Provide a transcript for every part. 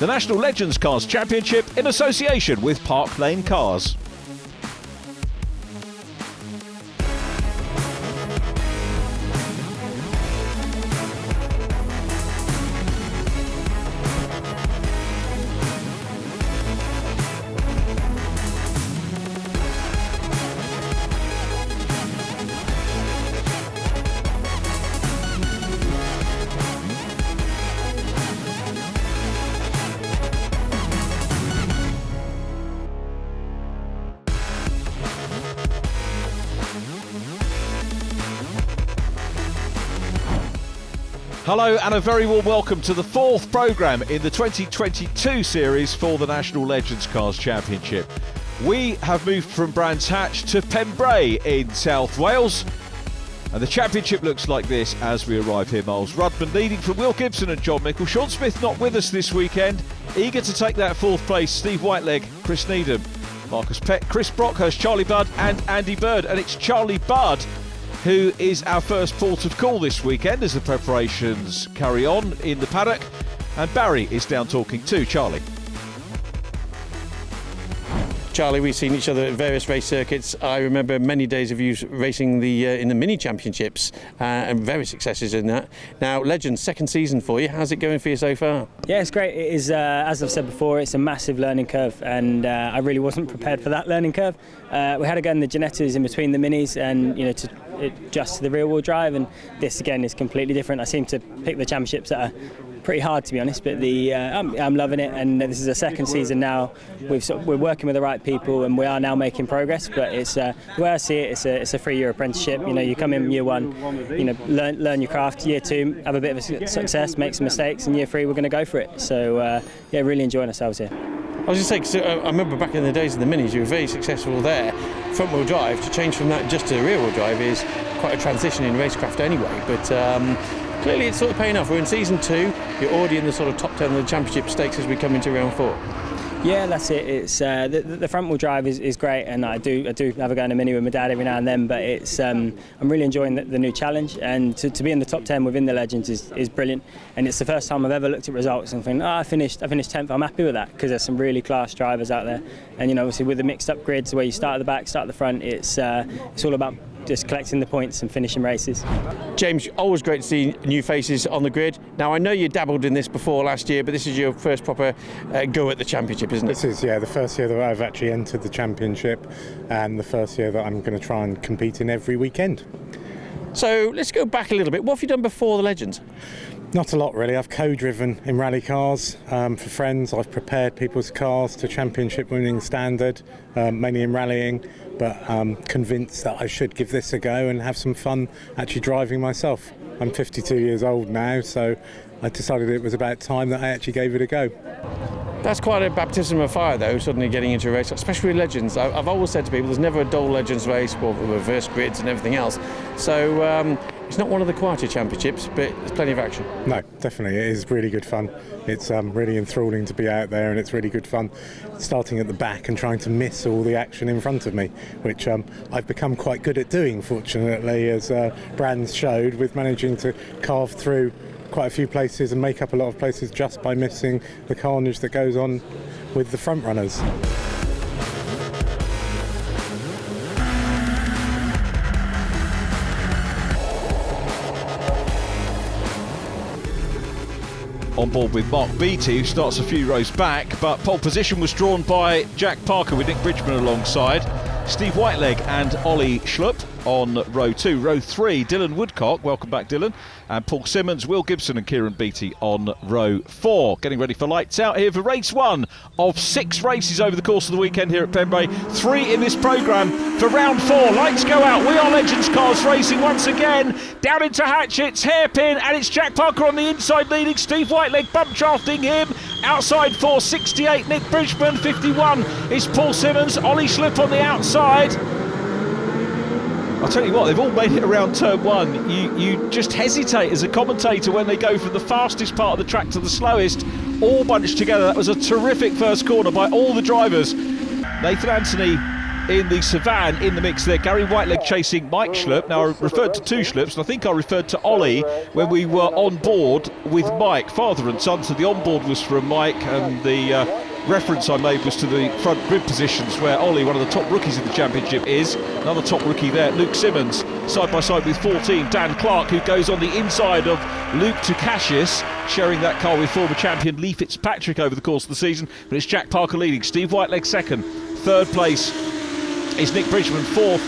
the National Legends Cars Championship in association with Park Lane Cars. Hello and a very warm welcome to the fourth programme in the 2022 series for the National Legends Cars Championship. We have moved from Brands Hatch to Pembrey in South Wales, and the championship looks like this as we arrive here. Miles Rudman leading from Will Gibson and John Mickel. Sean Smith not with us this weekend, eager to take that fourth place. Steve Whitelegg, Chris Needham, Marcus Pett, Chris Brockhurst, Charlie Budd and Andy Bird, and it's Charlie Budd who is our first port of call this weekend as the preparations carry on in the paddock, and Barry is down talking to Charlie. Charlie, we've seen each other at various race circuits. I remember many days of you racing in the mini championships and various successes in that. Now, Legends, second season for you. How's it going for you so far? Yeah, it's great. It is, as I've said before, it's a massive learning curve, and I really wasn't prepared for that learning curve. We had to go in the Genettas in between the minis, and to adjust to the rear-wheel drive, and this again is completely different. I seem to pick the championships that are pretty hard, to be honest, but I'm loving it, and this is a second season now. We're working with the right people, and we are now making progress. But it's the way I see it, it's a 3-year apprenticeship. You come in year one, learn your craft. Year two, have a bit of a success, make some mistakes, and year three, we're going to go for it. So yeah, really enjoying ourselves here. I was just saying, I remember back in the days of the minis, you were very successful there. Front-wheel drive, to change from that just to rear-wheel drive is quite a transition in racecraft anyway. But clearly it's sort of paying off. We're in season 2, you're already in the sort of top 10 of the championship stakes as we come into round 4. Yeah, that's it. It's the front wheel drive is great, and I do have a go in a mini with my dad every now and then. But it's I'm really enjoying the new challenge, and to be in the top 10 within the Legends is brilliant. And it's the first time I've ever looked at results and think, I finished 10th. I'm happy with that, because there's some really class drivers out there. And obviously with the mixed up grids where you start at the back, start at the front, it's all about just collecting the points and finishing races. James, always great to see new faces on the grid. Now, I know you dabbled in this before last year, but this is your first proper go at the championship, isn't it? This is, yeah, the first year that I've actually entered the championship, and the first year that I'm going to try and compete in every weekend. So let's go back a little bit. What have you done before the Legends? Not a lot, really. I've co-driven in rally cars for friends. I've prepared people's cars to championship winning standard, mainly in rallying, but I'm convinced that I should give this a go and have some fun actually driving myself. I'm 52 years old now, so I decided it was about time that I actually gave it a go. That's quite a baptism of fire, though, suddenly getting into a race, especially with Legends. I've always said to people, there's never a dull Legends race, or reverse grids and everything else. So it's not one of the quieter championships, but there's plenty of action. No, definitely. It is really good fun. It's really enthralling to be out there, and it's really good fun starting at the back and trying to miss all the action in front of me, which I've become quite good at doing, fortunately, as Brands showed, with managing to carve through quite a few places and make up a lot of places just by missing the carnage that goes on with the front runners. On board with Mark Beattie, who starts a few rows back, but pole position was drawn by Jack Parker with Nick Bridgman alongside. Steve Whitelegg and Ollie Schlupp on row 2. Row 3, Dylan Woodcock, welcome back Dylan, and Paul Simmons, Will Gibson and Kieran Beattie on row 4. Getting ready for lights out here for race 1 of 6 races over the course of the weekend here at Pembrey. 3 in this programme for round 4. Lights go out. We are Legends Cars racing once again. Down into Hatchett's hairpin, and it's Jack Parker on the inside leading. Steve Whitelegg bump drafting him. Outside for 68, Nick Bridgman. 51 is Paul Simmons. Ollie Schlupp on the outside. I'll tell you what, they've all made it around turn 1. You just hesitate as a commentator when they go from the fastest part of the track to the slowest, all bunched together. That was a terrific first corner by all the drivers. Nathan Anthony in the Savane in the mix there. Gary Whitelegg chasing Mike Schlupp. Now, I referred to two Schlupps, and I think I referred to Ollie when we were on board with Mike, father and son. So the onboard was from Mike, and the reference I made was to the front grid positions where Ollie, one of the top rookies in the championship, is. Another top rookie there, Luke Simmons, side by side with 14, Dan Clark, who goes on the inside of Luke Tukashis, sharing that car with former champion Lee Fitzpatrick over the course of the season. But it's Jack Parker leading, Steve Whitelegg second, third place is Nick Bridgman, fourth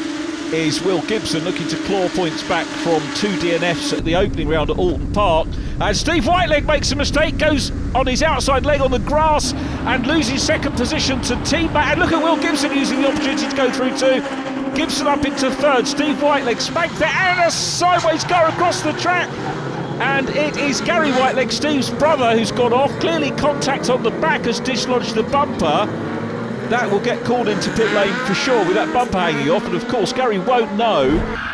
is Will Gibson, looking to claw points back from 2 DNFs at the opening round at Alton Park. And Steve Whitelegg makes a mistake, goes on his outside leg on the grass and loses second position to teammate. And look at Will Gibson using the opportunity to go through too. Gibson up into third, Steve Whitelegg spanked there, and a sideways car across the track. And it is Gary Whitelegg, Steve's brother, who's gone off. Clearly contact on the back has dislodged the bumper. That will get called into pit lane for sure with that bumper hanging off, and of course Gary won't know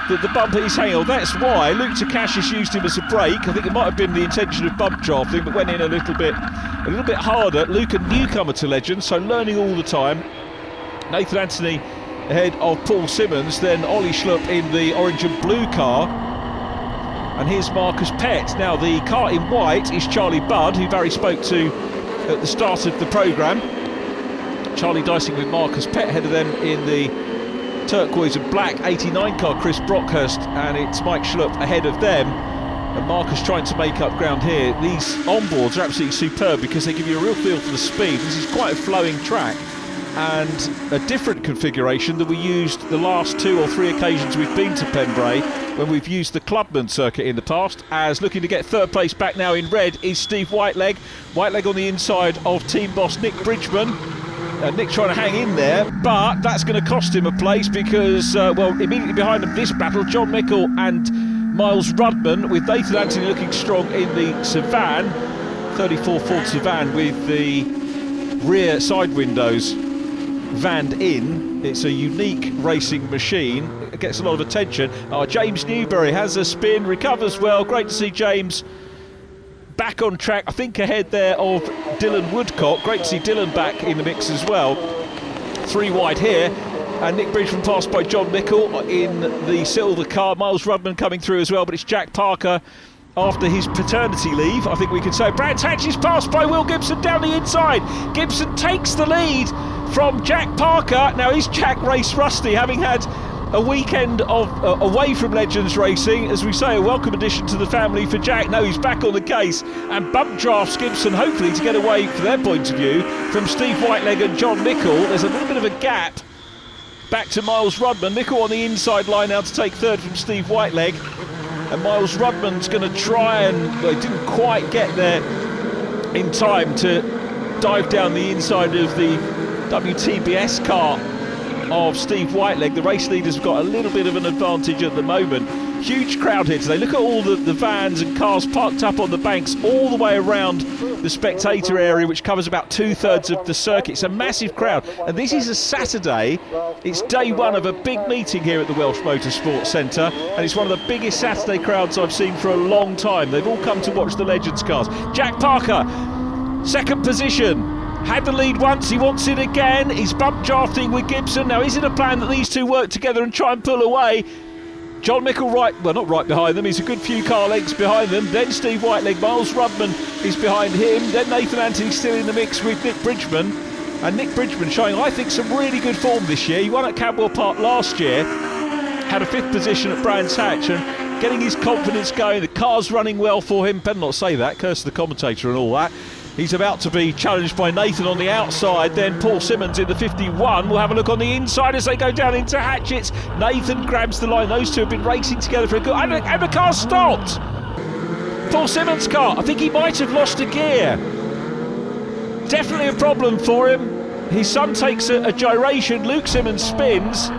that the bumper is hanging off. That's why Luke Tukashis used him as a brake. I think it might have been the intention of bump drafting, but went in a little bit harder. Luke, a newcomer to Legends, so learning all the time. Nathan Anthony ahead of Paul Simmons, then Ollie Schlupp in the orange and blue car, and here's Marcus Pett. Now the car in white is Charlie Budd, who Barry spoke to at the start of the programme. Charlie dicing with Marcus Pett, ahead of them in the turquoise and black 89 car, Chris Brockhurst, and it's Mike Schlupp ahead of them. And Marcus trying to make up ground here. These onboards are absolutely superb because they give you a real feel for the speed. This is quite a flowing track and a different configuration than we used the last 2 or 3 occasions we've been to Pembrey, when we've used the Clubman circuit in the past. As looking to get third place back now in red is Steve Whitelegg. Whitelegg on the inside of team boss Nick Bridgman. Nick trying to hang in there, but that's going to cost him a place because, immediately behind him this battle, John Mickel and Miles Rudman, with Nathan Anthony looking strong in the Savane, 34 Ford Savane with the rear side windows vanned in. It's a unique racing machine. It gets a lot of attention. James Newbery has a spin, recovers well. Great to see James back on track, I think ahead there of Dylan Woodcock. Great to see Dylan back in the mix as well. 3 wide here, and Nick Bridgman passed by John Mickel in the silver car. Miles Rudman coming through as well, but it's Jack Parker after his paternity leave, I think we could say. Brands Hatch is passed by Will Gibson down the inside. Gibson takes the lead from Jack Parker. Now is Jack race rusty, having had a weekend of away from Legends racing. As we say, a welcome addition to the family for Jack. Now he's back on the case and bump drafts Gibson, hopefully to get away, from their point of view, from Steve Whitelegg and John Mickel. There's a little bit of a gap back to Miles Rudman. Mickel on the inside line now to take third from Steve Whitelegg, and Miles Rudman's going to try, and they didn't quite get there in time to dive down the inside of the WTBS car of Steve Whitelegg. The race leaders have got a little bit of an advantage at the moment. Huge crowd here today. Look at all the vans and cars parked up on the banks all the way around the spectator area, which covers about 2/3 of the circuit. It's a massive crowd, and this is a Saturday. It's day one of a big meeting here at the Welsh Motorsports Centre, and it's one of the biggest Saturday crowds I've seen for a long time. They've all come to watch the Legends cars. Jack Parker, second position. Had the lead once, he wants it again. He's bump drafting with Gibson. Now, is it a plan that these two work together and try and pull away? John Mickel not right behind them. He's a good few car lengths behind them. Then Steve Whitelegg, Miles Rudman is behind him. Then Nathan Anthony still in the mix with Nick Bridgman. And Nick Bridgman showing, I think, some really good form this year. He won at Cadwell Park last year, had a 5th position at Brands Hatch, and getting his confidence going. The car's running well for him. Better not say that, curse the commentator and all that. He's about to be challenged by Nathan on the outside, then Paul Simmons in the 51. We'll have a look on the inside as they go down into Hatchett's. Nathan grabs the line. Those two have been racing together for a good... And the car stopped! Paul Simmons' car. I think he might have lost a gear. Definitely a problem for him. His son takes a gyration. Luke Simmons spins.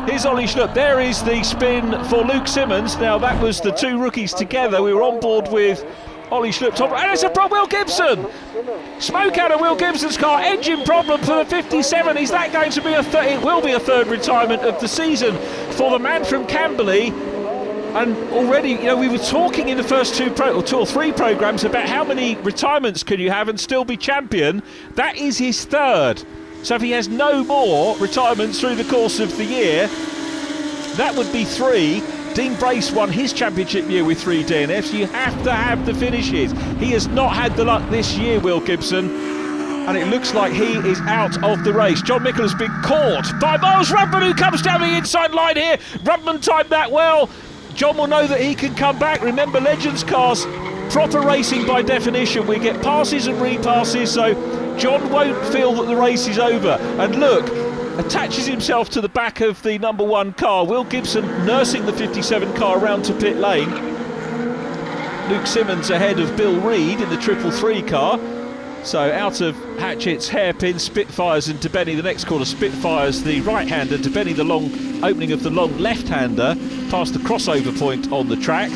Here's Ollie Schlupp. There is the spin for Luke Simmons. Now, that was the 2 rookies together. We were on board with Ollie Schlupp, and it's a problem. Will Gibson! Smoke out of Will Gibson's car. Engine problem for the 57. Is that going to be a third? It will be a third retirement of the season for the man from Camberley. And already, we were talking in the first 2 or 3 programmes about how many retirements can you have and still be champion. That is his third. So if he has no more retirements through the course of the year, that would be 3. Dean Brace won his championship year with 3 DNFs. You have to have the finishes. He has not had the luck this year, Will Gibson, and it looks like he is out of the race. John Mickel has been caught by Miles Rudman, who comes down the inside line here. Rudman timed that well. John will know that he can come back. Remember, Legends cars, proper racing by definition. We get passes and repasses, so John won't feel that the race is over. And look, attaches himself to the back of the number 1 car. Will Gibson nursing the 57 car around to pit lane. Luke Simmons ahead of Bill Reid in the 333 car. So out of Hatchett's hairpin, Spitfires and DeBenny the next corner. Spitfires the right-hander, DeBenny the long opening of the long left-hander past the crossover point on the track.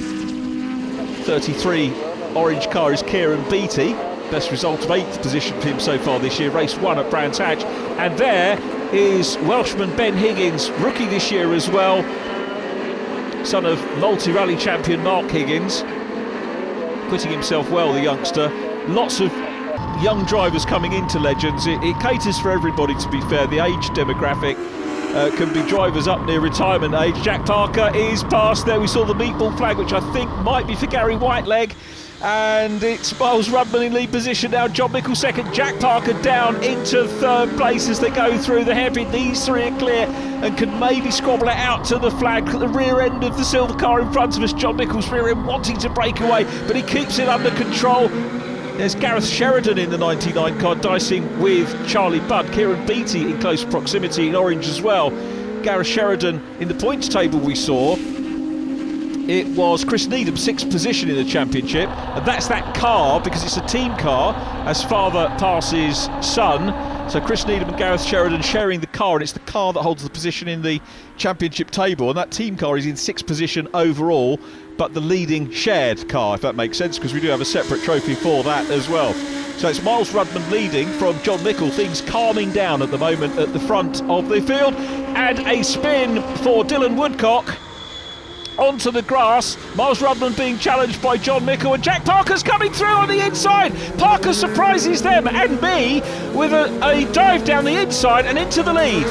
33 orange car is Kieran Beattie. Best result of 8th position for him so far this year. Race 1 at Brands Hatch. And there is Welshman Ben Higgins, rookie this year as well. Son of multi-rally champion Mark Higgins. Putting himself well, the youngster. Lots of young drivers coming into Legends. It caters for everybody, to be fair. The age demographic can be drivers up near retirement age. Jack Parker is past there. We saw the meatball flag, which I think might be for Gary Whitelegg. And it's Miles Rudman in lead position now. John Mickel second. Jack Parker down into 3rd place as they go through the hairpin. These 3 are clear and can maybe squabble it out to the flag at the rear end of the silver car in front of us. John Mickel's rear end wanting to break away, but he keeps it under control. There's Gareth Sheridan in the 99 car, dicing with Charlie Budd. Kieran Beattie in close proximity in orange as well. Gareth Sheridan in the points table we saw. It was Chris Needham, 6th position in the championship. And that's that car, because it's a team car, as father passes son. So Chris Needham and Gareth Sheridan sharing the car, and it's the car that holds the position in the championship table. And that team car is in 6th position overall, but the leading shared car, if that makes sense, because we do have a separate trophy for that as well. So it's Miles Rudman leading from John Mickel. Things calming down at the moment at the front of the field. And a spin for Dylan Woodcock onto the grass. Miles Rudman being challenged by John Mickel, and Jack Parker's coming through on the inside. Parker surprises them and me with a dive down the inside and into the lead.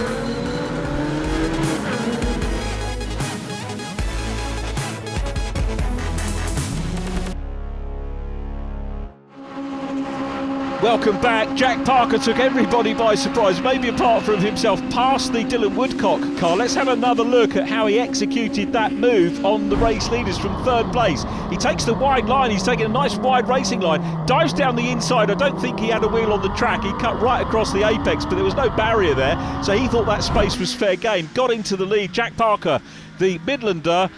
Welcome back. Jack Parker took everybody by surprise, maybe apart from himself, past the Dylan Woodcock car. Let's have another look at how he executed that move on the race leaders from 3rd place. He takes the wide line, he's taking a nice wide racing line, dives down the inside. I don't think he had a wheel on the track. He cut right across the apex, but there was no barrier there, so he thought that space was fair game. Got into the lead. Jack Parker, the Midlander,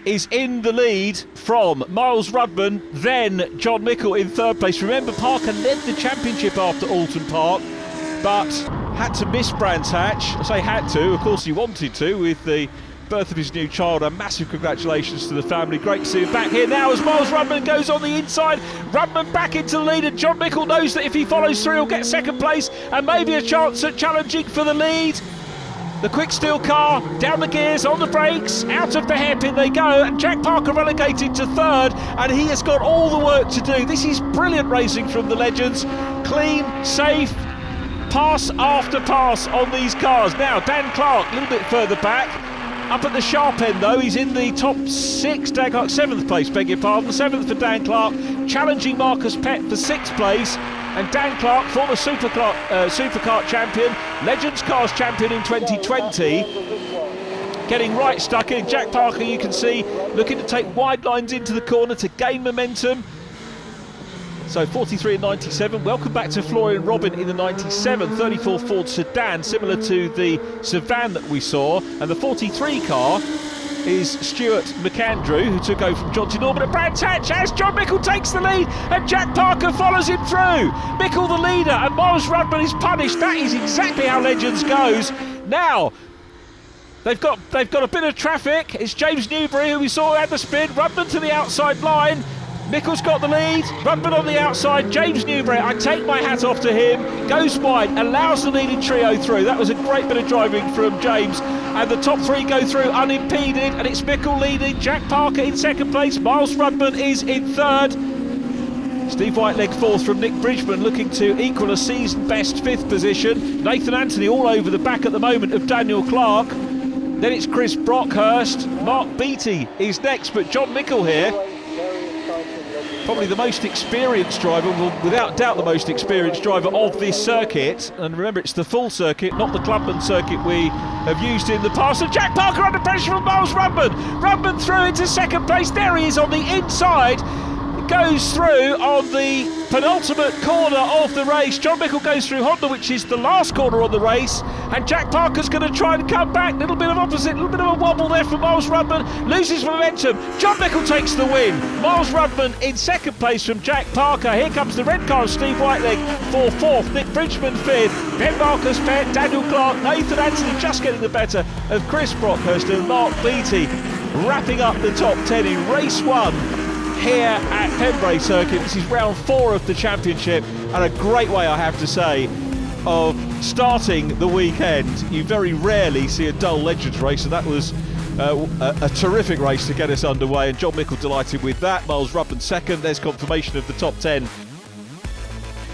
is in the lead from Miles Rudman, then John Mickel in 3rd place. Remember, Parker led the championship after Alton Park, but had to miss Brands Hatch. I say had to, of course he wanted to, with the birth of his new child. A massive congratulations to the family. Great to see him back here now as Miles Rudman goes on the inside. Rudman back into the lead, and John Mickel knows that if he follows through he'll get 2nd place and maybe a chance at challenging for the lead. The quick steel car, down the gears, on the brakes, out of the hairpin they go, and Jack Parker relegated to 3rd, and he has got all the work to do. This is brilliant racing from the Legends. Clean, safe, pass after pass on these cars. Now, Dan Clark, a little bit further back. Up at the sharp end though, he's in the top 6, Dan Clark, 7th place, beg your pardon, 7th for Dan Clark, challenging Marcus Pett for 6th place. And Dan Clark, former Superkart champion, Legends Cars champion in 2020, getting right stuck in. Jack Parker, you can see, looking to take wide lines into the corner to gain momentum. So 43 and 97. Welcome back to Florian Robin in the 97, 34 Ford sedan, similar to the Sevan that we saw. And the 43 car is Stuart McAndrew, who took over from Jonty Norman at Brands Hatch as John Mickel takes the lead and Jack Parker follows him through. Mickel the leader and Miles Rudman is punished. That is exactly how Legends goes. Now, they've got a bit of traffic. It's James Newbery, who we saw at the spin. Rudman to the outside line. Mickel's got the lead, Rudman on the outside, James Newbery, I take my hat off to him, goes wide, allows the leading trio through. That was a great bit of driving from James, and the top 3 go through unimpeded, and it's Mickel leading, Jack Parker in 2nd place, Miles Rudman is in 3rd. Steve Whitelegg fourth from Nick Bridgman, looking to equal a season best 5th position. Nathan Anthony all over the back at the moment of Daniel Clark. Then it's Chris Brockhurst. Mark Beattie is next, but John Mickel here, probably the most experienced driver, well, without doubt the most experienced driver of this circuit. And remember, it's the full circuit, not the Clubman circuit we have used in the past. And Jack Parker under pressure from Miles Rudman. Rudman through into second place. There he is on the inside. Goes through on the penultimate corner of the race. John Mickel goes through Honda, which is the last corner on the race, and Jack Parker's going to try and come back. Little bit of opposite, little bit of a wobble there for Miles Rudman, loses momentum. John Mickel takes the win. Miles Rudman in second place from Jack Parker. Here comes the red car of Steve Whitelegg for 4th, Nick Bridgman 5th, Ben Marcus Pett, Daniel Clark, Nathan Anthony just getting the better of Chris Brockhurst, and Mark Beattie wrapping up the top 10 in race 1 here at Pembrey Circuit. This is round 4 of the championship, and a great way, I have to say, of starting the weekend. You very rarely see a dull Legends race, and that was a terrific race to get us underway, and John Mickel delighted with that. Miles Rudman second. There's confirmation of the top 10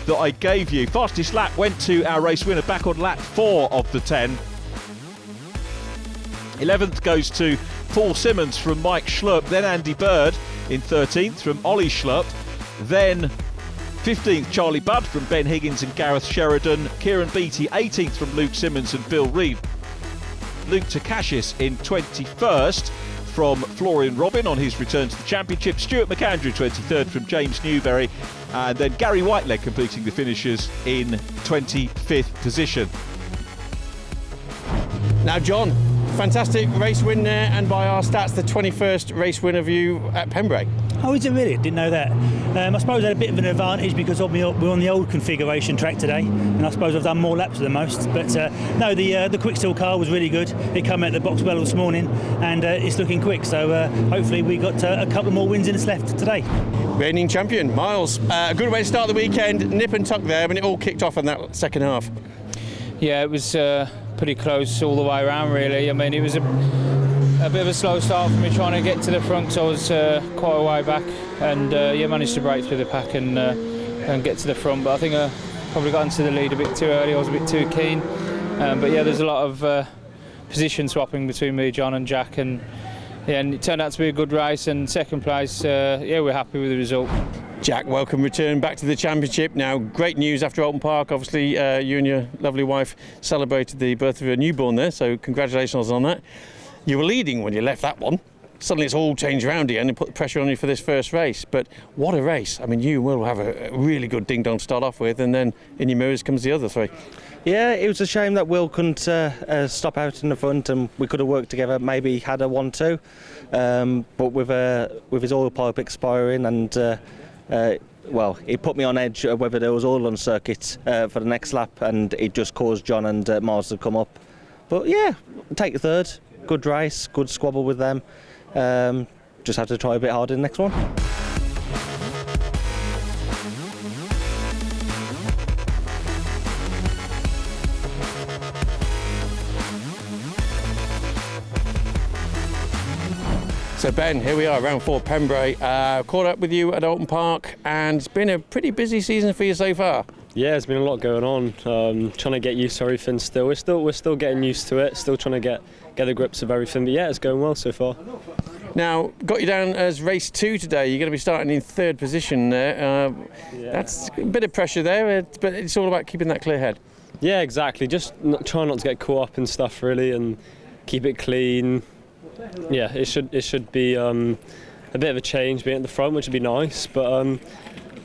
that I gave you. Fastest lap went to our race winner back on lap 4 of the 10. 11th goes to Paul Simmons from Mike Schlupp, then Andy Bird in 13th from Ollie Schlupp, then 15th Charlie Budd from Ben Higgins and Gareth Sheridan, Kieran Beattie 18th from Luke Simmons and Bill Reid, Luke Takashis in 21st from Florian Robin on his return to the championship, Stuart McAndrew 23rd from James Newbery, and then Gary Whitelegg completing the finishers in 25th position. Now, John, fantastic race win there, and by our stats, the 21st race win of you at Pembrey. Oh, is it really? Didn't know that. I suppose I had a bit of an advantage because we're on the old configuration track today, and I suppose I've done more laps than most. But no, the quick steel car was really good. It came out of the box well this morning, and it's looking quick. So hopefully we got a couple more wins in us left today. Reigning champion, Miles. A good way to start the weekend. Nip and tuck there when it all kicked off in that second half. Yeah, it was pretty close all the way around, really. I mean, it was a bit of a slow start for me trying to get to the front, so I was quite a way back, and managed to break through the pack and get to the front. But I think I probably got into the lead a bit too early. I was a bit too keen. But yeah, there's a lot of position swapping between me, John and Jack, and it turned out to be a good race. And second place, we're happy with the result. Jack, welcome return back to the championship. Now, great news after Oulton Park. Obviously, you and your lovely wife celebrated the birth of your newborn there, so congratulations on that. You were leading when you left that one. Suddenly it's all changed around here and it put the pressure on you for this first race. But what a race. I mean, you will have a really good ding-dong to start off with, and then in your mirrors comes the other three. Yeah, it was a shame that Will couldn't stop out in the front, and we could have worked together, maybe had a 1-2. But with his oil pipe expiring and... it put me on edge whether there was oil on circuit for the next lap, and it just caused John and Miles to come up. But yeah, take third. Good race, good squabble with them. Just have to try a bit harder in the next one. So Ben, here we are, round 4 Pembrey. Caught up with you at Oulton Park, and it's been a pretty busy season for you so far. Yeah, there's been a lot going on. Trying to get used to everything still. We're still getting used to it. Still trying to get the grips of everything. But yeah, it's going well so far. Now, got you down as race 2 today. You're going to be starting in 3rd position there. That's a bit of pressure there, but it's all about keeping that clear head. Yeah, exactly. Just try not to get caught up in stuff really, and keep it clean. Yeah, it should be a bit of a change being at the front, which would be nice. But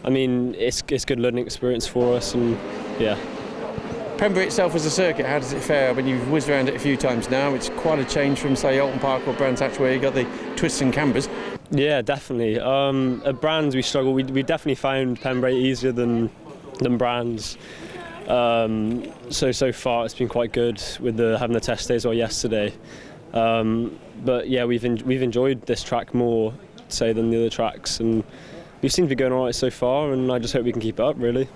I mean, it's good learning experience for us, and yeah. Pembrey itself as a circuit, how does it fare? I mean, you've whizzed around it a few times now. It's quite a change from, say, Oulton Park or Brands Hatch, where you got the twists and cambers. Yeah, definitely. At Brands we struggle. We definitely found Pembrey easier than Brands. So far it's been quite good with having the test days or yesterday. But yeah, we've enjoyed this track more, say, than the other tracks, and we seem to be going all right so far, and I just hope we can keep it up, really.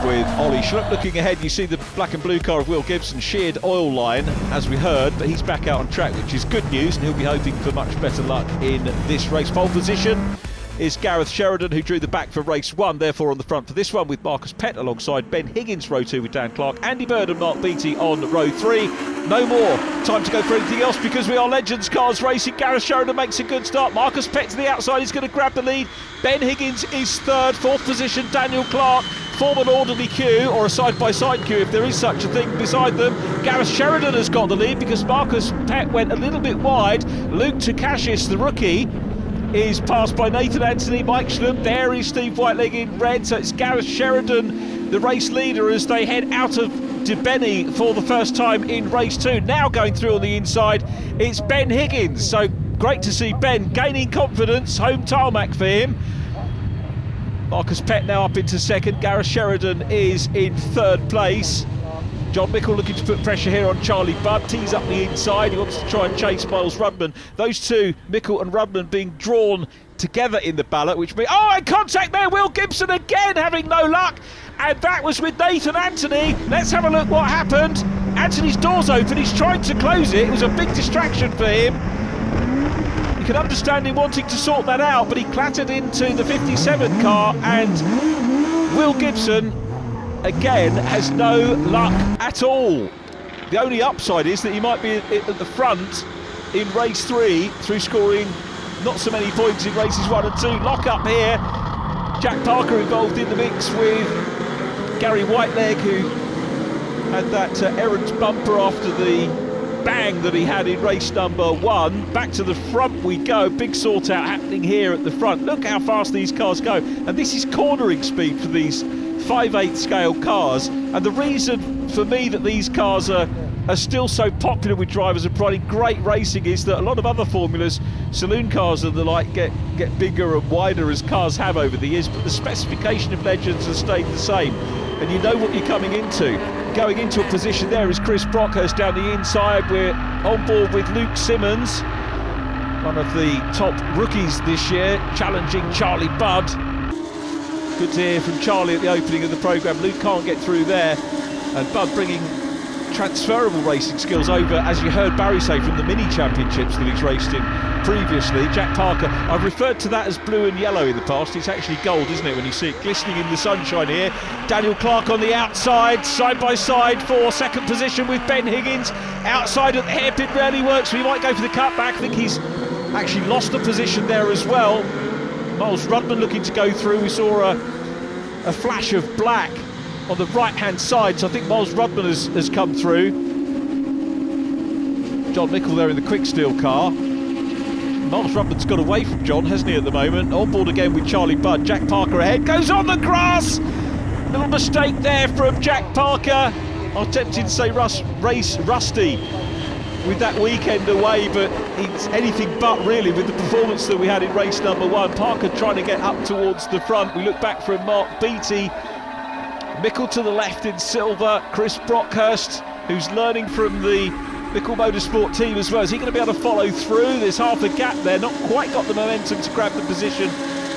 with Ollie Schlupp. Looking ahead, you see the black and blue car of Will Gibson, sheared oil line, as we heard, but he's back out on track, which is good news, and he'll be hoping for much better luck in this race. Pole position is Gareth Sheridan, who drew the back for race 1, therefore on the front for this one, with Marcus Pett alongside Ben Higgins, row 2 with Dan Clark, Andy Bird and Mark Beattie on row 3. No more time to go for anything else because we are Legends cars racing. Gareth Sheridan makes a good start. Marcus Pett to the outside, he's going to grab the lead. Ben Higgins is third, fourth position Daniel Clark. Form an orderly queue, or a side-by-side queue if there is such a thing beside them. Gareth Sheridan has got the lead because Marcus Pett went a little bit wide. Luke Takashis, the rookie, is passed by Nathan Anthony, Mike Schlupp. There is Steve Whitelegg in red, so it's Gareth Sheridan, the race leader, as they head out of Debeni for the first time in race 2. Now going through on the inside, it's Ben Higgins. So great to see Ben gaining confidence, home tarmac for him. Marcus Pett now up into second. Gareth Sheridan is in third place. John Mickel looking to put pressure here on Charlie Budd, tees up the inside, he wants to try and chase Miles Rudman. Those two, Mickel and Rudman, being drawn together in the ballot, which means, oh, and contact there, Will Gibson again having no luck, and that was with Nathan Anthony. Let's have a look what happened. Anthony's door's open, he's trying to close it was a big distraction for him. You can understand him wanting to sort that out, but he clattered into the 57 car, and Will Gibson again has no luck at all. The only upside is that he might be at the front in race 3 through scoring not so many points in races 1 and 2. Lock up here. Jack Parker involved in the mix with Gary Whitelegg, who had that errant bumper after the bang that he had in race number 1. Back to the front we go. Big sort out happening here at the front. Look how fast these cars go, and this is cornering speed for these 5/8 scale cars, and the reason for me that these cars are still so popular with drivers and providing great racing is that a lot of other formulas, saloon cars and the like, get bigger and wider as cars have over the years, but the specification of Legends has stayed the same, and you know what you're coming into. Going into a position there is Chris Brockhurst down the inside. We're on board with Luke Simmons, one of the top rookies this year, challenging Charlie Budd. Good to hear from Charlie at the opening of the programme. Luke can't get through there, and Bud bringing transferable racing skills over, as you heard Barry say, from the mini championships that he's raced in previously. Jack Parker, I've referred to that as blue and yellow in the past. It's actually gold, isn't it, when you see it glistening in the sunshine here. Daniel Clark on the outside, side by side for second position with Ben Higgins. Outside at the hairpin rarely works, so he might go for the cutback. I think he's actually lost the position there as well. Miles Rudman looking to go through. We saw a flash of black on the right-hand side, so I think Miles Rudman has come through. John Mickel there in the quick steel car. Miles Rudman's got away from John, hasn't he, at the moment? On board again with Charlie Budd. Jack Parker ahead, goes on the grass! Little mistake there from Jack Parker. I was tempted to say race rusty with that weekend away, but it's anything but really with the performance that we had in race number 1. Parker trying to get up towards the front. We look back from Mark Beattie. Mickel to the left in silver. Chris Brockhurst, who's learning from the Mickel Motorsport team as well. Is he going to be able to follow through? There's half a gap there. Not quite got the momentum to grab the position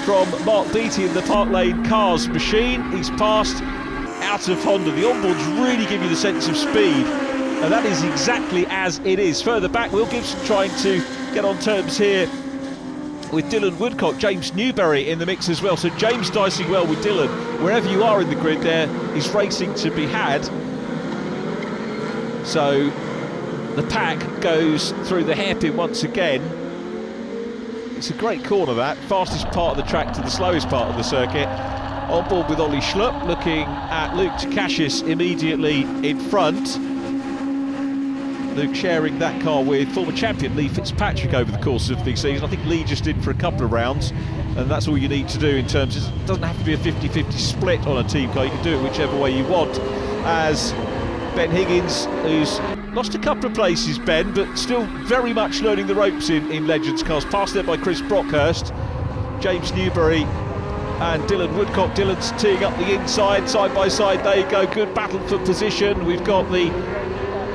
from Mark Beattie in the Park Lane Cars machine. He's passed out of Honda. The onboards really give you the sense of speed, and that is exactly as it is. Further back, Will Gibson trying to get on terms here with Dylan Woodcock. James Newbery in the mix as well. So James dicing well with Dylan. Wherever you are in the grid, there is racing to be had. So the pack goes through the hairpin once again. It's a great corner, that. Fastest part of the track to the slowest part of the circuit. On board with Ollie Schlupp, looking at Luke Takashis immediately in front. Luke sharing that car with former champion Lee Fitzpatrick over the course of the season. I think Lee just did for a couple of rounds, and that's all you need to do in terms of, it doesn't have to be a 50-50 split on a team car. You can do it whichever way you want. As Ben Higgins, who's lost a couple of places, Ben, but still very much learning the ropes in Legends cars, passed there by Chris Brockhurst. James Newbery and Dylan Woodcock. Dylan's teeing up the inside, side by side they go. Good battle for position. We've got the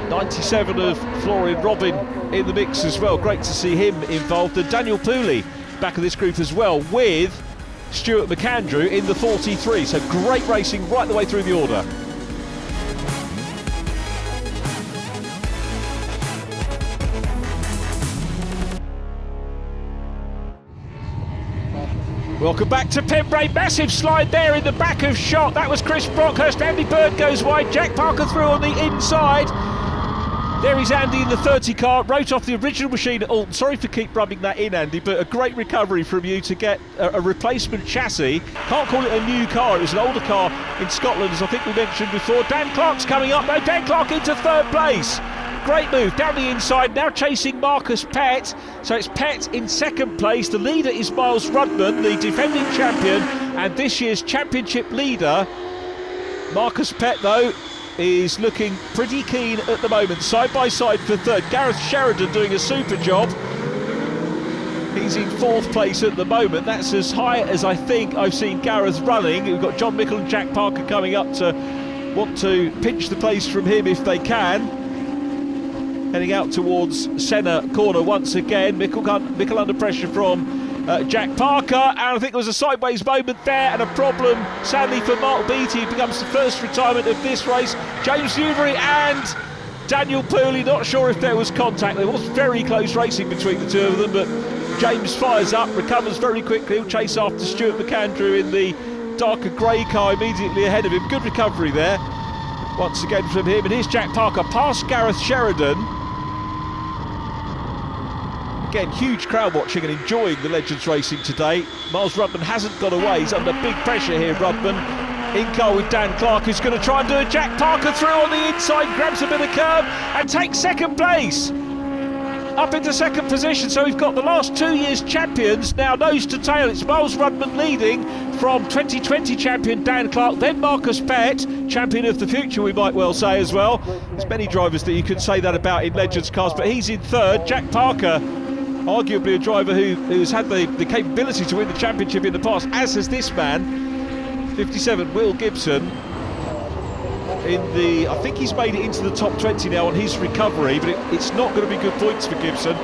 97 of Florian Robin in the mix as well. Great to see him involved. And Daniel Pooley back of this group as well, with Stuart McAndrew in the 43. So great racing right the way through the order. Welcome back to Pembrey. Massive slide there in the back of shot. That was Chris Brockhurst. Andy Bird goes wide. Jack Parker through on the inside. There is Andy in the 30 car. Wrote off the original machine at Alton. Sorry for keep rubbing that in, Andy, but a great recovery from you to get a replacement chassis. Can't call it a new car. It was an older car in Scotland, as I think we mentioned before. Dan Clark's coming up. No, Dan Clark into third place. Great move down the inside, now chasing Marcus Pett. So it's Pett in second place. The leader is Miles Rudman, the defending champion and this year's championship leader. Marcus Pett, though, is looking pretty keen at the moment. Side by side for third. Gareth Sheridan doing a super job. He's in fourth place at the moment. That's as high as I think I've seen Gareth running. We've got John Mickel and Jack Parker coming up to want to pinch the place from him if they can. Heading out towards Senna corner once again. Mickel under pressure from Jack Parker, and I think there was a sideways moment there and a problem sadly for Mark Beattie. It becomes the first retirement of this race. James Newbery and Daniel Pooley, not sure if there was contact. There was very close racing between the two of them, but James fires up, recovers very quickly. He'll chase after Stuart McAndrew in the darker grey car immediately ahead of him. Good recovery there once again from him, and here's Jack Parker past Gareth Sheridan. Again, huge crowd watching and enjoying the Legends racing today. Miles Rudman hasn't got away. He's under big pressure here, Rudman. In car with Dan Clark, who's going to try and do a Jack Parker through on the inside, grabs a bit of curve and takes second place. Up into second position, so we've got the last 2 years' champions now nose to tail. It's Miles Rudman leading from 2020 champion Dan Clark, then Marcus Pett, champion of the future we might well say as well. There's many drivers that you could say that about in Legends cars, but he's in third. Jack Parker, arguably a driver who's had the capability to win the championship in the past, as has this man, 57, Will Gibson. I think he's made it into the top 20 now on his recovery, but it's not going to be good points for Gibson,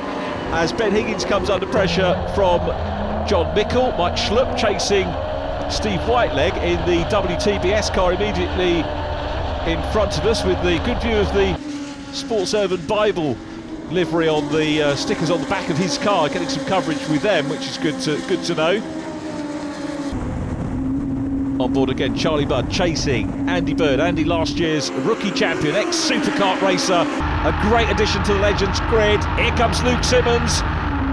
as Ben Higgins comes under pressure from John Mickel. Mike Schlupp chasing Steve Whitelegg in the WTBS car immediately in front of us, with the good view of the Sports Urban Bible livery on the stickers on the back of his car, getting some coverage with them, which is good to know. On board again, Charlie Budd chasing Andy Bird. Andy, last year's rookie champion, ex-superkart racer, a great addition to the Legends grid. Here comes Luke Simmons,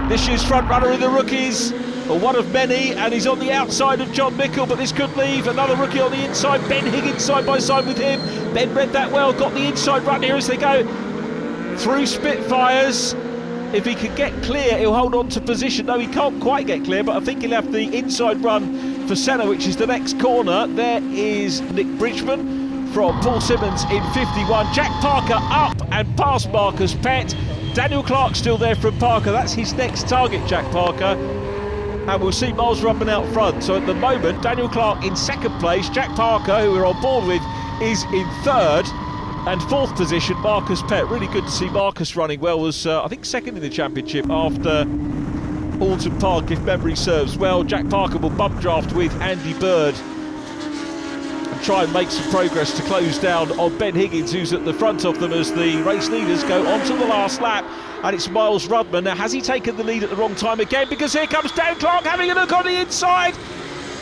this year's front runner in the rookies, or one of many, and he's on the outside of John Mickel, but this could leave another rookie on the inside. Ben Higgins side by side with him. Ben read that well, got the inside run here as they go through Spitfires. If he can get clear, he'll hold on to position. No, he can't quite get clear, but I think he'll have the inside run for Senna, which is the next corner. There is Nick Bridgman from Paul Simmons in 51. Jack Parker up and past Marcus Pett. Daniel Clark still there from Parker. That's his next target, Jack Parker. And we'll see Miles Rudman out front. So at the moment, Daniel Clark in second place. Jack Parker, who we're on board with, is in third. And fourth position, Marcus Pett. Really good to see Marcus running well. Was I think second in the championship after Alton Parc, if memory serves well. Jack Parker will bump draft with Andy Bird and try and make some progress to close down on Ben Higgins, who's at the front of them as the race leaders go on to the last lap. And it's Miles Rudman. Now, has he taken the lead at the wrong time again? Because here comes Dan Clark having a look on the inside.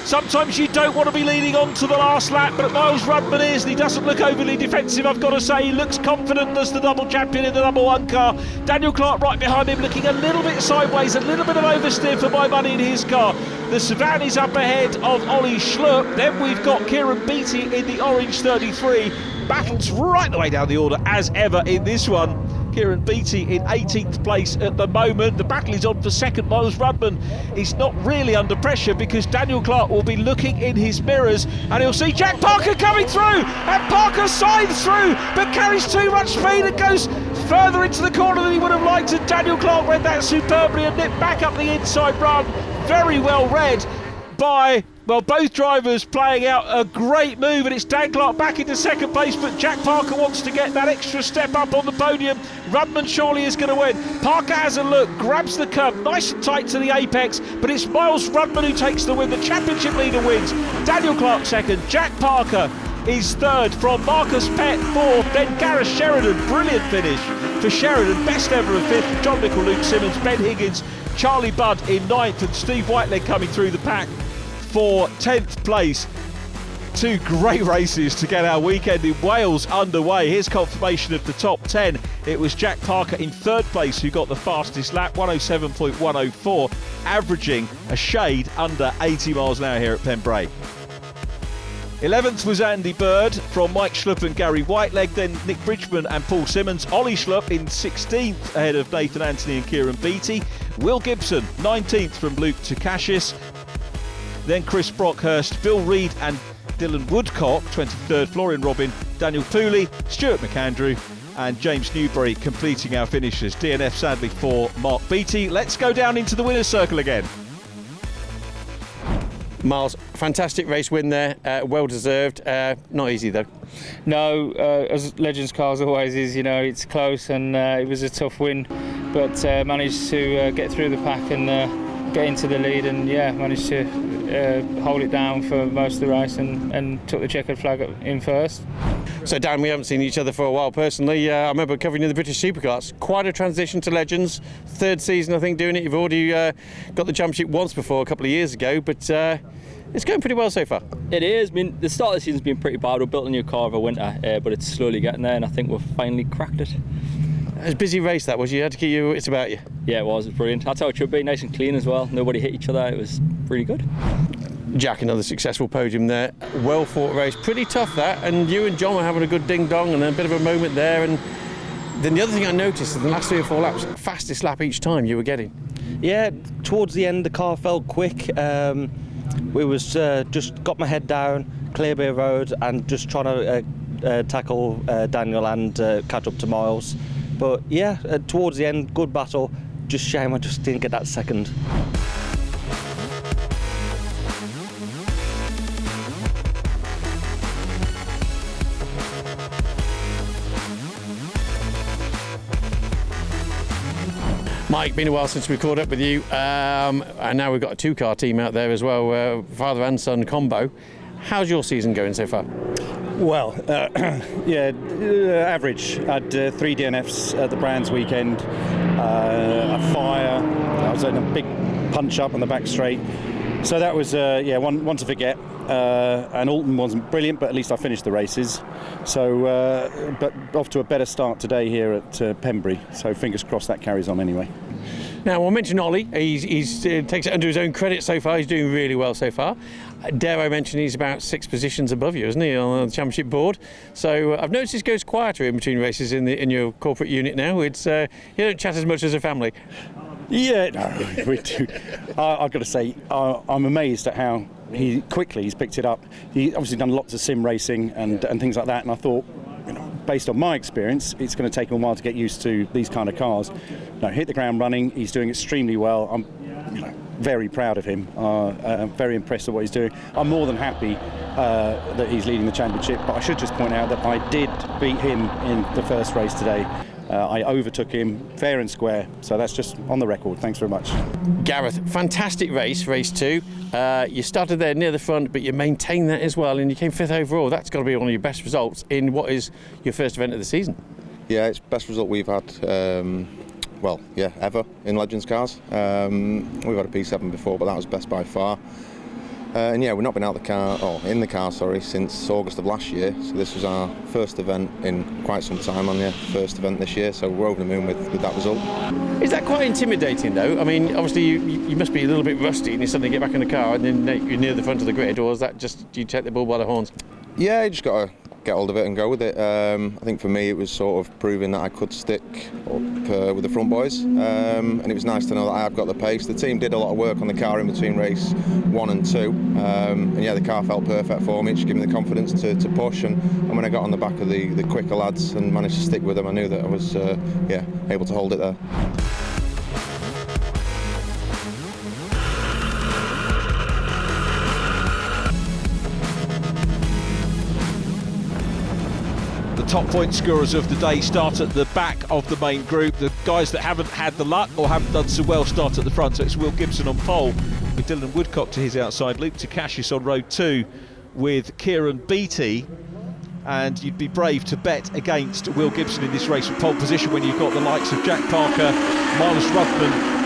Sometimes you don't want to be leading on to the last lap, but Miles Rudman is, and he doesn't look overly defensive, I've got to say. He looks confident as the double champion in the number one car. Daniel Clark right behind him, looking a little bit sideways, a little bit of oversteer for my money in his car. The Savannah is up ahead of Ollie Schlupp. Then we've got Kieran Beattie in the orange 33. Battles right the way down the order as ever in this one. Kieran Beattie in 18th place at the moment. The battle is on for second. Miles Rudman is not really under pressure because Daniel Clark will be looking in his mirrors and he'll see Jack Parker coming through, and Parker signs through but carries too much speed and goes further into the corner than he would have liked, and Daniel Clark read that superbly and nipped back up the inside run. Very well read by Well, both drivers playing out a great move, and it's Dan Clark back into second place, but Jack Parker wants to get that extra step up on the podium. Rudman surely is going to win. Parker has a look, grabs the curb, nice and tight to the apex, but it's Miles Rudman who takes the win. The championship leader wins. Daniel Clark second, Jack Parker is third, from Marcus Pett fourth, then Gareth Sheridan. Brilliant finish for Sheridan, best ever of fifth. John Mickel, Luke Simmons, Ben Higgins, Charlie Budd in ninth, and Steve Whitelegg coming through the pack for 10th place. Two great races to get our weekend in Wales underway. Here's confirmation of the top 10. It was Jack Parker in third place who got the fastest lap, 107.104, averaging a shade under 80 miles an hour here at Pembrey. 11th was Andy Bird from Mike Schlupp and Gary Whitelegg, then Nick Bridgman and Paul Simmons. Ollie Schlupp in 16th ahead of Nathan Anthony and Kieran Beattie. Will Gibson 19th from Luke Takashis. Then Chris Brockhurst, Bill Reid and Dylan Woodcock 23rd, Florian Robin, Daniel Pooley, Stuart McAndrew and James Newbery completing our finishes. DNF sadly for Mark Beattie. Let's go down into the winner's circle again. Miles, fantastic race win there, well deserved. Not easy though. No, as Legends Cars always is, you know, it's close, and it was a tough win, but managed to get through the pack and get into the lead, and managed to hold it down for most of the race and took the checkered flag in first. So Dan, we haven't seen each other for a while personally. I remember covering you in the British Supercars. Quite a transition to Legends. Third season I think doing it. You've already got the championship once before a couple of years ago, but it's going pretty well so far. It is. I mean, the start of the season's been pretty bad. We built a new car over winter, but it's slowly getting there, and I think we've finally cracked it. It was a busy race that was. You had to keep your wits about you. Yeah, it was. It was brilliant. That's how it should be. Nice and clean as well. Nobody hit each other. It was really good. Jack, another successful podium there. Well fought race. Pretty tough that. And you and John were having a good ding dong and a bit of a moment there. And then the other thing I noticed in the last 3 or 4 laps, fastest lap each time you were getting. Yeah, towards the end the car felt quick. We was just got my head down, clear bit of road, and just trying to tackle Daniel and catch up to Miles. But yeah, towards the end, good battle. Just shame I just didn't get that second. Mike, been a while since we caught up with you, and now we've got a 2-car team out there as well, father and son combo. How's your season going so far? Well, average. I had 3 DNFs at the Brands weekend, a fire, I was in a big punch up on the back straight. So that was, one to forget. And Alton wasn't brilliant, but at least I finished the races. So, but off to a better start today here at Pembrey. So fingers crossed that carries on anyway. Now, we'll mention Ollie. He's takes it under his own credit so far. He's doing really well so far. Dare I mention he's about 6 positions above you, isn't he, on the championship board? So I've noticed it goes quieter in between races in your corporate unit now. It's you don't chat as much as a family. Yeah, no, we do. I've got to say, I'm amazed at how he's picked it up. He's obviously done lots of sim racing and things like that, and I thought, based on my experience, it's going to take him a while to get used to these kind of cars. No, hit the ground running. He's doing extremely well. I'm very proud of him. Very impressed with what he's doing. I'm more than happy that he's leading the championship, but I should just point out that I did beat him in the first race today. I overtook him fair and square, so that's just on the record. Thanks very much. Gareth, fantastic race 2. You started there near the front, but you maintained that as well, and you came 5th overall. That's got to be one of your best results in what is your first event of the season. Yeah, it's the best result we've had, ever in Legends cars. We've had a P7 before, but that was best by far. And we've not been in the car, since August of last year. So this was our first event in quite some time, first event this year. So we're over the moon with that result. Is that quite intimidating though? I mean, obviously you must be a little bit rusty and you suddenly get back in the car and then you're near the front of the grid, or is that just you take the bull by the horns? Yeah, you just got to get hold of it and go with it. I think for me it was sort of proving that I could stick up with the front boys, and it was nice to know that I've got the pace. The team did a lot of work on the car in between race 1 and 2, and the car felt perfect for me. It just gave me the confidence to push, and when I got on the back of the quicker lads and managed to stick with them, I knew that I was able to hold it there. top point scorers of the day start at the back of the main group. The guys that haven't had the luck or haven't done so well start at the front. So it's Will Gibson on pole with Dylan Woodcock to his outside, Luke Takashis on row 2 with Kieran Beattie. And you'd be brave to bet against Will Gibson in this race with pole position when you've got the likes of Jack Parker, Marnus Ruthman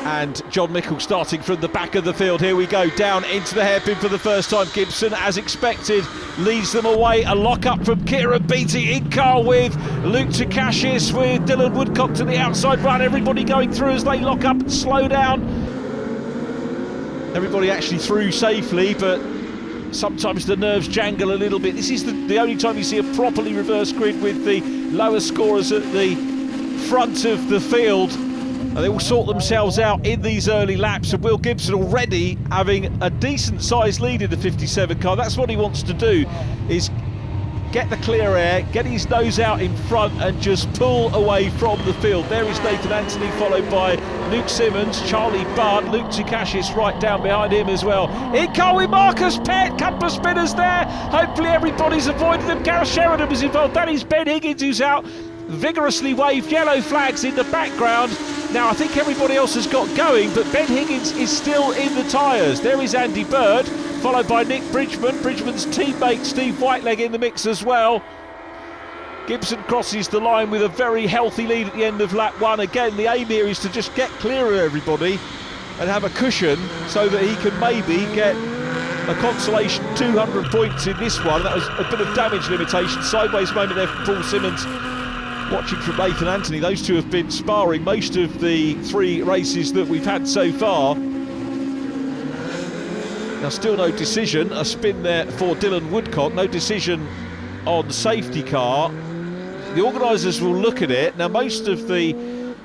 and John Mickel starting from the back of the field. Here we go, down into the hairpin for the first time. Gibson, as expected, leads them away. A lock-up from Kieran Beattie in car with Luke Takashis, with Dylan Woodcock to the outside run. Everybody going through as they lock up and slow down. Everybody actually through safely, but sometimes the nerves jangle a little bit. This is the only time you see a properly reverse grid with the lower scorers at the front of the field. And they will sort themselves out in these early laps. And Will Gibson already having a decent sized lead in the 57 car. That's what he wants to do, is get the clear air, get his nose out in front and just pull away from the field. There is Nathan Anthony, followed by Luke Simmons, Charlie Budd, Luke Takashis right down behind him as well. In car with Marcus Pett, couple of spinners there. Hopefully everybody's avoided them. Gareth Sheridan was involved. That is Ben Higgins, who's out. Vigorously waved yellow flags in the background. Now I think everybody else has got going, but Ben Higgins is still in the tyres. There is Andy Bird, followed by Nick Bridgman. Bridgman's teammate Steve Whitelegg in the mix as well. Gibson crosses the line with a very healthy lead at the end of lap 1. Again, the aim here is to just get clear of everybody and have a cushion so that he can maybe get a consolation 200 points in this one. That was a bit of damage limitation. Sideways moment there from Paul Simmons. Watching from Nathan Anthony, those two have been sparring most of the 3 races that we've had so far. Now still no decision, a spin there for Dylan Woodcock, no decision on safety car. The organisers will look at it. Now most of the,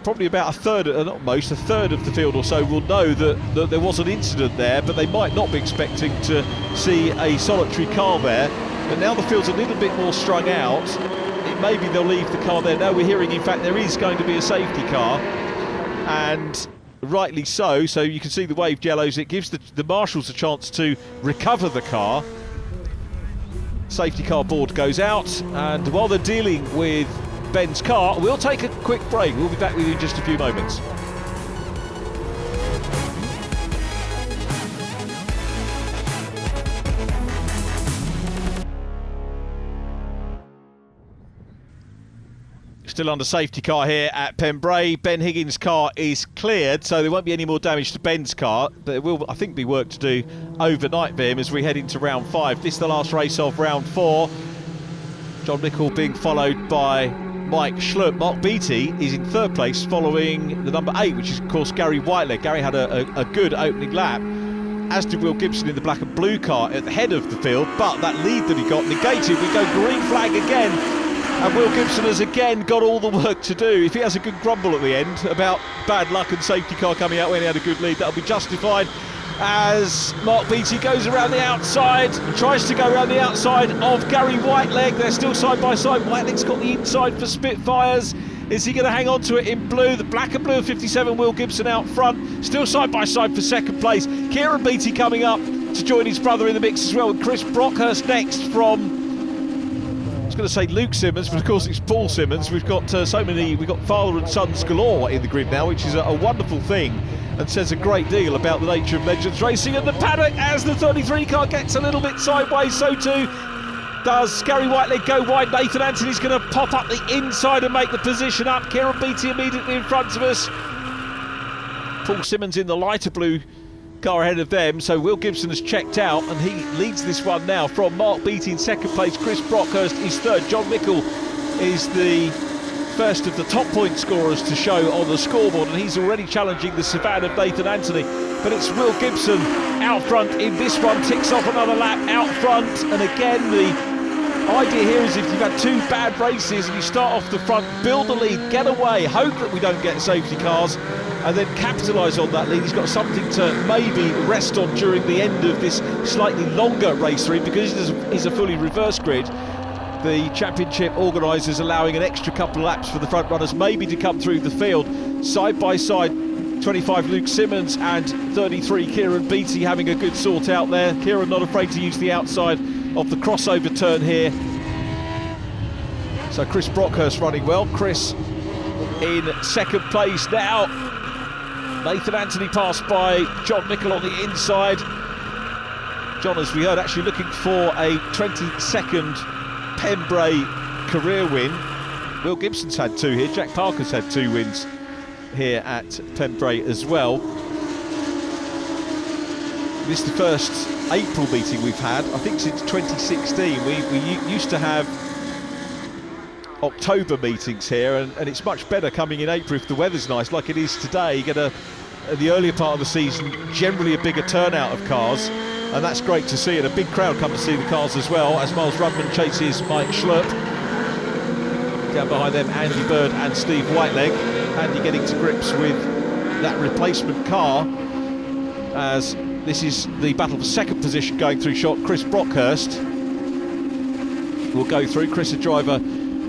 probably about a third of the field or so will know that there was an incident there, but they might not be expecting to see a solitary car there. But now the field's a little bit more strung out. Maybe they'll leave the car there. Now we're hearing, in fact, there is going to be a safety car, and rightly so. So you can see the waved yellows. It gives the marshals a chance to recover the car. Safety car board goes out, and while they're dealing with Ben's car, we'll take a quick break. We'll be back with you in just a few moments. Still under safety car here at Pembrey. Ben Higgins' car is cleared, so there won't be any more damage to Ben's car. There will, I think, be work to do overnight for him as we head into round 5. This is the last race of round 4. John Mickel being followed by Mike Schlupp. Mark Beattie is in 3rd place following the number 8, which is, of course, Gary Whitelegg. Gary had a good opening lap, as did Will Gibson in the black and blue car at the head of the field, but that lead that he got negated. We go green flag again. And Will Gibson has again got all the work to do. If he has a good grumble at the end about bad luck and safety car coming out when he had a good lead, that'll be justified, as Mark Beattie goes around the outside, tries to go around the outside of Gary Whitelegg. They're still side by side. Whiteleg's got the inside for Spitfires. Is he going to hang on to it in blue? The black and blue of 57, Will Gibson out front, still side by side for 2nd place. Kieran Beattie coming up to join his brother in the mix as well, with Chris Brockhurst next from, I was going to say Luke Simmons, but of course it's Paul Simmons. We've got we've got father and sons galore in the grid now, which is a wonderful thing and says a great deal about the nature of Legends Racing. And the paddock, as the 33 car gets a little bit sideways, so too does Gary Whitelegg go wide. Nathan Anthony's going to pop up the inside and make the position up. Kieran Beattie immediately in front of us. Paul Simmons in the lighter blue car ahead of them, so Will Gibson has checked out and he leads this one now from Mark Beattie in 2nd place. Chris Brockhurst is 3rd. John Mickel is the first of the top point scorers to show on the scoreboard, and he's already challenging the Savannah of Nathan Anthony. But it's Will Gibson out front in this one, ticks off another lap out front. And again, the idea here is if you've had 2 bad races and you start off the front, build the lead, get away, hope that we don't get safety cars, and then capitalise on that lead. He's got something to maybe rest on during the end of this slightly longer race 3, because it is a fully reverse grid. The championship organisers allowing an extra couple of laps for the front runners maybe to come through the field. Side by side, 25 Luke Simmons and 33 Kieran Beattie having a good sort out there. Kieran not afraid to use the outside of the crossover turn here. So Chris Brockhurst running well. Chris in second place now. Nathan Anthony passed by John Mickel on the inside. John, as we heard, actually looking for a 22nd Pembrey career win. Will Gibson's had 2 here. Jack Parker's had 2 wins here at Pembrey as well. This is the first April meeting we've had, I think, since 2016. We used to have October meetings here, and it's much better coming in April if the weather's nice, like it is today. You get in the earlier part of the season, generally a bigger turnout of cars, and that's great to see, and a big crowd come to see the cars as well, as Miles Rudman chases Mike Schlupp. Down behind them, Andy Bird and Steve Whitelegg. Andy getting to grips with that replacement car, as this is the battle for second position going through shot. Chris Brockhurst will go through. Chris, a driver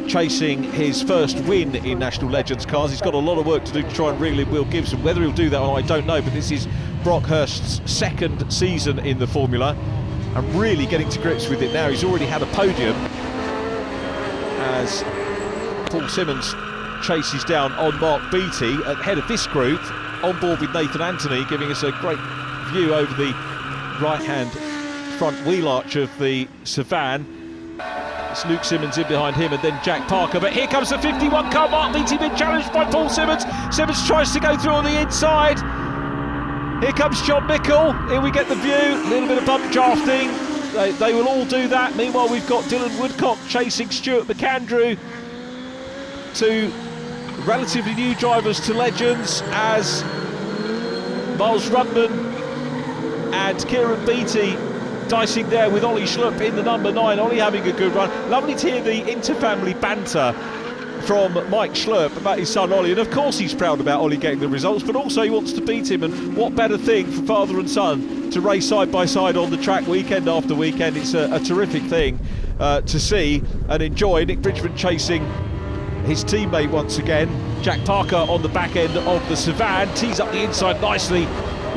chasing his first win in National Legends cars. He's got a lot of work to do to try and reel in Will Gibson. Whether he'll do that or not, I don't know, but this is Brockhurst's second season in the Formula and really getting to grips with it now. He's already had a podium as Paul Simmons chases down on Mark Beattie at the head of this group, on board with Nathan Anthony, giving us a great view over the right-hand front wheel arch of the Sevan. It's Luke Simmons in behind him, and then Jack Parker, but here comes the 51 car. Mark Beattie being challenged by Paul Simmons. Simmons tries to go through on the inside. Here comes John Mickel. Here we get the view, a little bit of bump drafting. They will all do that. Meanwhile, we've got Dylan Woodcock chasing Stuart McAndrew. 2 relatively new drivers to Legends, as Miles Rudman and Kieran Beattie dicing there with Ollie Schlupp in the number 9. Ollie having a good run. Lovely to hear the inter-family banter from Mike Schlupp about his son Ollie, and of course he's proud about Ollie getting the results, but also he wants to beat him, and what better thing for father and son to race side by side on the track weekend after weekend. It's a terrific thing to see and enjoy. Nick Bridgman chasing his teammate once again. Jack Parker on the back end of the Sevan, tees up the inside nicely,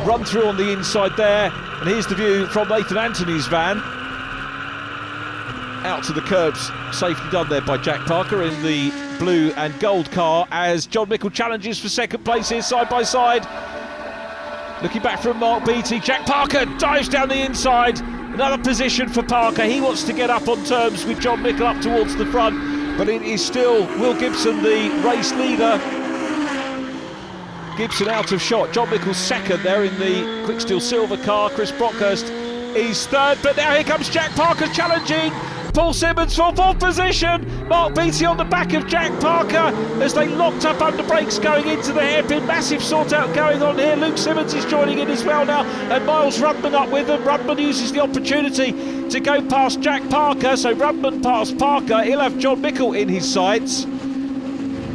run through on the inside there, and here's the view from Nathan Anthony's van. Out to the curbs, safely done there by Jack Parker in the blue and gold car, as John Mickel challenges for second place here side by side. Looking back from Mark Beattie, Jack Parker dives down the inside, another position for Parker. He wants to get up on terms with John Mickel up towards the front, but it is still Will Gibson the race leader. Gibson out of shot. John Mickel's second there in the Quick Steel Silver car. Chris Brockhurst is third, but now here comes Jack Parker challenging Paul Simmons for fourth position. Mark Beattie on the back of Jack Parker as they locked up under brakes going into the hairpin. Massive sort out going on here. Luke Simmons is joining in as well now, and Miles Rudman up with them. Rudman uses the opportunity to go past Jack Parker, so Rudman past Parker. He'll have John Mickel in his sights.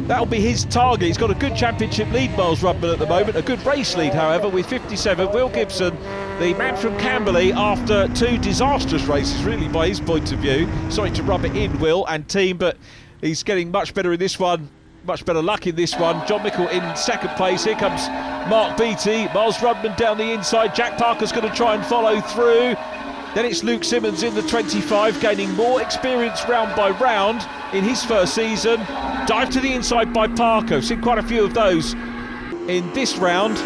That'll be his target. He's got a good championship lead, Miles Rudman, at the moment. A good race lead, however, with 57. Will Gibson, the man from Camberley, after 2 disastrous races, really, by his point of view. Sorry to rub it in, Will and team, but he's getting much better in this one. Much better luck in this one. John Mickel in second place. Here comes Mark Beattie. Miles Rudman down the inside. Jack Parker's going to try and follow through. Then it's Luke Simmons in the 25, gaining more experience round by round in his first season. Dive to the inside by Parker. We've seen quite a few of those in this round.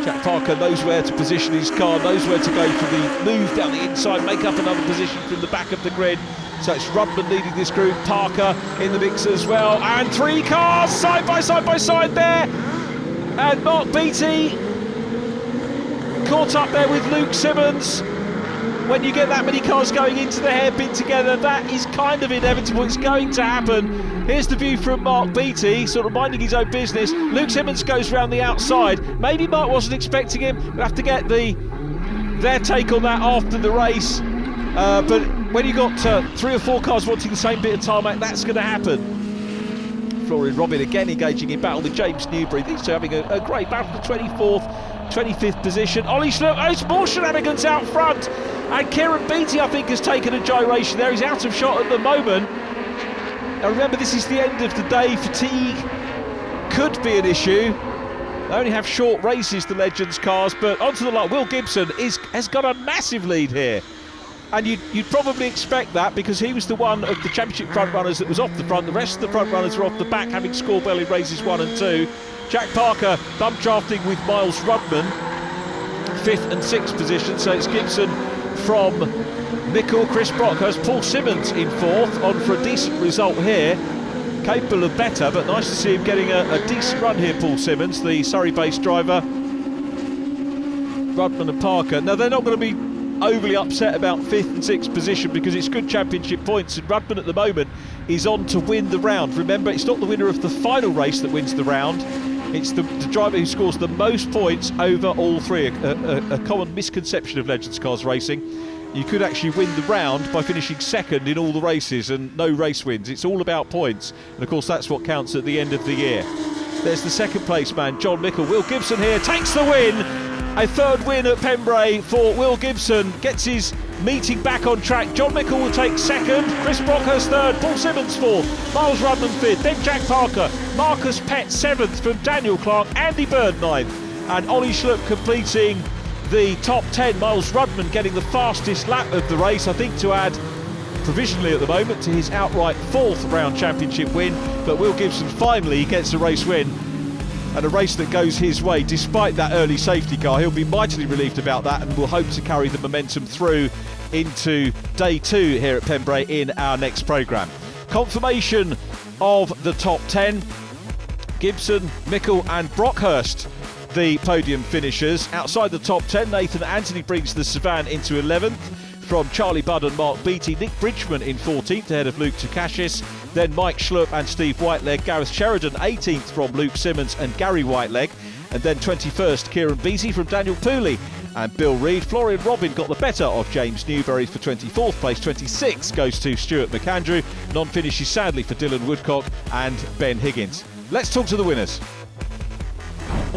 Jack Parker knows where to position his car, knows where to go for the move down the inside, make up another position from the back of the grid. So it's Rudman leading this group, Parker in the mix as well, and 3 cars side by side there. And Mark Beattie caught up there with Luke Simmons. When you get that many cars going into the hairpin together, that is kind of inevitable. It's going to happen. Here's the view from Mark Beattie, sort of minding his own business. Luke Simmons goes round the outside. Maybe Mark wasn't expecting him. We'll have to get their take on that after the race. But when you got 3 or 4 cars wanting the same bit of tarmac, that's going to happen. Florian Robin again engaging in battle with James Newbery. These two having a great battle for 24th, 25th position. Ollie Schlupp, it's more shenanigans out front. And Kieran Beattie, I think, has taken a gyration there. He's out of shot at the moment. Now remember, this is the end of the day. Fatigue could be an issue. They only have short races, the Legends cars, but onto the line. Will Gibson has got a massive lead here. And you'd probably expect that, because he was the one of the championship front runners that was off the front. The rest of the front runners were off the back, having scored well in races 1 and 2. Jack Parker bump drafting with Miles Rudman, 5th and 6th position. So it's Gibson from Mickel, Chris Brockhurst, Paul Simmons in 4th, on for a decent result here. Capable of better, but nice to see him getting a decent run here, Paul Simmons, the Surrey-based driver. Rudman and Parker. Now, they're not going to be overly upset about 5th and 6th position, because it's good championship points, and Rudman at the moment is on to win the round. Remember, it's not the winner of the final race that wins the round, it's the driver who scores the most points over all three. A common misconception of Legends Cars racing. You could actually win the round by finishing second in all the races and no race wins. It's all about points, and of course that's what counts at the end of the year. There's the second place man, John Mickel. Will Gibson here takes the win. A third win at Pembrey for Will Gibson, gets his meeting back on track. John Mickel will take second, Chris Brockhurst third, Paul Simmons fourth, Miles Rudman fifth, then Jack Parker, Marcus Pett seventh from Daniel Clark, Andy Bird ninth, and Ollie Schlupp completing the top 10. Miles Rudman getting the fastest lap of the race, I think to add provisionally at the moment to his outright 4th round championship win. But Will Gibson finally gets a race win, and a race that goes his way despite that early safety car. He'll be mightily relieved about that, and will hope to carry the momentum through into day 2 here at Pembrey in our next programme. Confirmation of the top 10: Gibson, Mickel and Brockhurst, the podium finishers. Outside the top 10, Nathan Anthony brings the Savan into 11th from Charlie Budd and Mark Beattie. Nick Bridgman in 14th ahead of Luke Tukashis. Then Mike Schlupp and Steve Whitelegg. Gareth Sheridan 18th from Luke Simmons and Gary Whitelegg. And then 21st, Kieran Beattie from Daniel Pooley and Bill Reid. Florian Robin got the better of James Newbery for 24th place. 26 goes to Stuart McAndrew. Non-finishes sadly for Dylan Woodcock and Ben Higgins. Let's talk to the winners.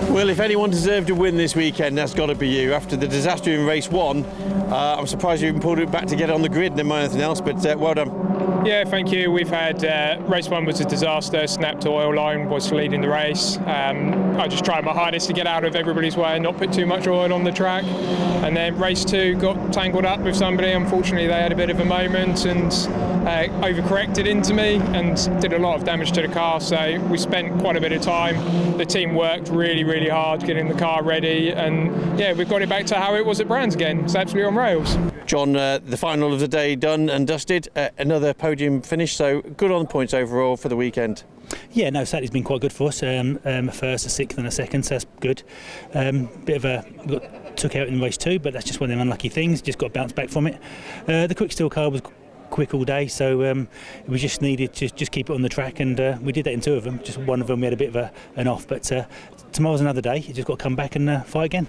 Well, if anyone deserved a win this weekend, that's got to be you. After the disaster in race 1, I'm surprised you even pulled it back to get it on the grid, never mind anything else, but well done. Yeah, thank you. We've had race 1 was a disaster. Snapped oil line was leading the race. I just tried my hardest to get out of everybody's way and not put too much oil on the track. And then race 2 got tangled up with somebody. Unfortunately, they had a bit of a moment and overcorrected into me and did a lot of damage to the car. So we spent quite a bit of time. The team worked really hard getting the car ready, and yeah, we've got it back to how it was at Brands again. It's absolutely on rails. John, the final of the day done and dusted, another podium finish, so good on the points overall for the weekend. Yeah, no, Saturday's been quite good for us. A first, a 6th and a 2nd, so that's good. Bit of got took out in race 2, but that's just one of them unlucky things, just got to bounce back from it. The quick steel car was quick all day, so we just needed to just keep it on the track, and we did that in 2 of them. Just one of them we had a bit of an off, but tomorrow's another day. You just got to come back and fight again.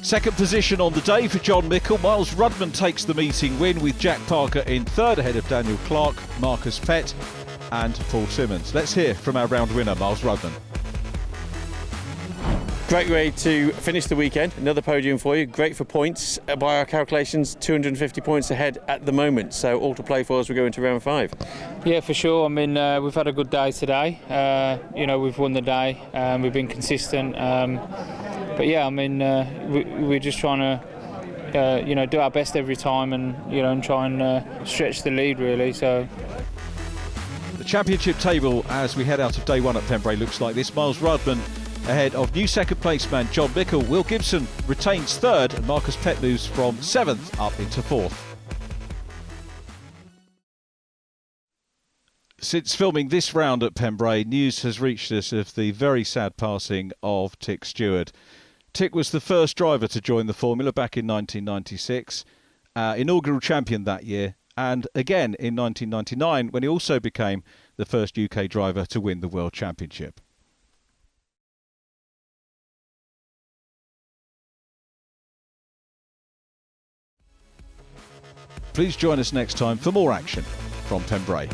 Second position on the day for John Mickel. Miles Rudman takes the meeting win with Jack Parker in 3rd ahead of Daniel Clark, Marcus Pett and Paul Simmons. Let's hear from our round winner, Miles Rudman. Great way to finish the weekend. Another podium for you. Great for points. By our calculations, 250 points ahead at the moment. So all to play for as we go into round 5. Yeah, for sure. I mean, we've had a good day today. We've won the day. We've been consistent. But yeah, I mean, we're just trying to, do our best every time, and and try and stretch the lead really. So. The championship table as we head out of day 1 at Pembrey looks like this. Miles Rudman ahead of new second place man John Mickel. Will Gibson retains 3rd, and Marcus Pett moves from 7th up into 4th. Since filming this round at Pembrey, news has reached us of the very sad passing of Tick Stewart. Tick was the first driver to join the Formula back in 1996, inaugural champion that year, and again in 1999 when he also became the first UK driver to win the World Championship. Please join us next time for more action from Pembrey.